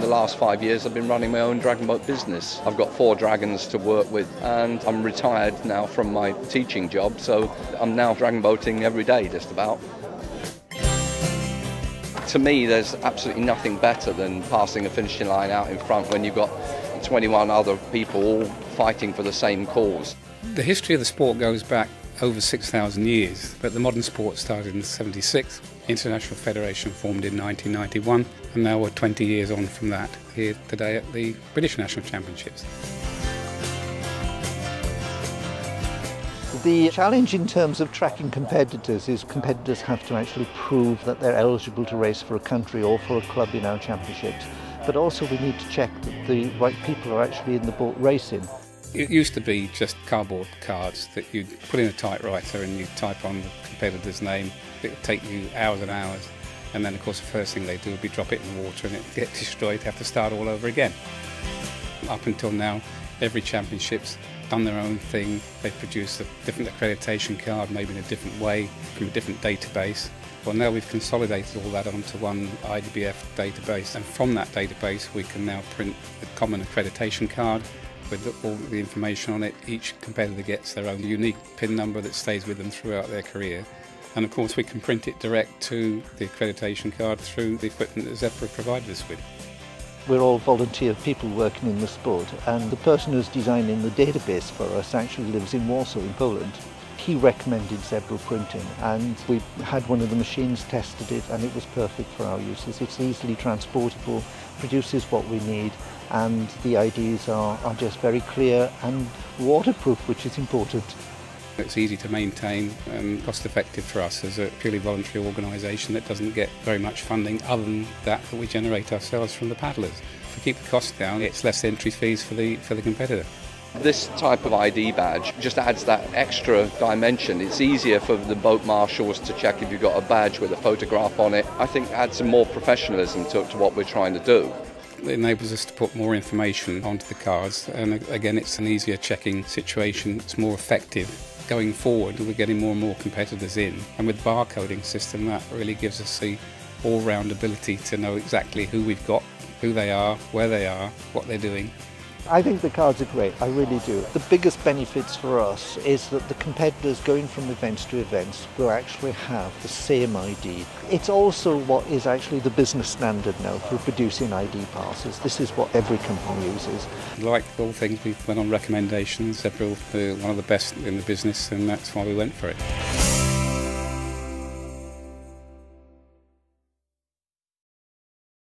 the last 5 years I've been running my own dragon boat business. I've got 4 dragons to work with, and I'm retired now from my teaching job, so I'm now dragon boating every day just about. To me, there's absolutely nothing better than passing a finishing line out in front when you've got 21 other people all fighting for the same cause. The history of the sport goes back over 6,000 years, but the modern sport started in '76. International Federation formed in 1991, and now we're 20 years on from that, here today at the British National Championships. The challenge in terms of tracking competitors is competitors have to actually prove that they're eligible to race for a country or for a club in our championships. But also we need to check that the right people are actually in the boat racing. It used to be just cardboard cards that you'd put in a typewriter and you'd type on the competitor's name. It would take you hours and hours. And then of course the first thing they do would be drop it in the water and it'd get destroyed, have to start all over again. Up until now, every championship's done their own thing. They've produced a different accreditation card, maybe in a different way, from a different database. Well, now we've consolidated all that onto one IDBF database, and from that database we can now print a common accreditation card with all the information on it. Each competitor gets their own unique PIN number that stays with them throughout their career. And of course we can print it direct to the accreditation card through the equipment that Zebra provided us with. We're all volunteer people working in the sport, and the person who's designing the database for us actually lives in Warsaw in Poland. He recommended Zebra printing, and we had one of the machines tested it, and it was perfect for our uses. It's easily transportable, produces what we need, and the IDs are just very clear and waterproof, which is important. It's easy to maintain and cost effective for us as a purely voluntary organisation that doesn't get very much funding other than that we generate ourselves from the paddlers. If we keep the costs down, it's less entry fees for the competitor. This type of ID badge just adds that extra dimension. It's easier for the boat marshals to check if you've got a badge with a photograph on it. I think it adds some more professionalism to what we're trying to do. It enables us to put more information onto the cards, and again it's an easier checking situation, it's more effective. Going forward we're getting more and more competitors in, and with the barcoding system that really gives us the all-round ability to know exactly who we've got, who they are, where they are, what they're doing. I think the cards are great, I really do. The biggest benefits for us is that the competitors going from events to events will actually have the same ID. It's also what is actually the business standard now for producing ID passes. This is what every company uses. Like all things, we went on recommendations. Zebra were one of the best in the business, and that's why we went for it.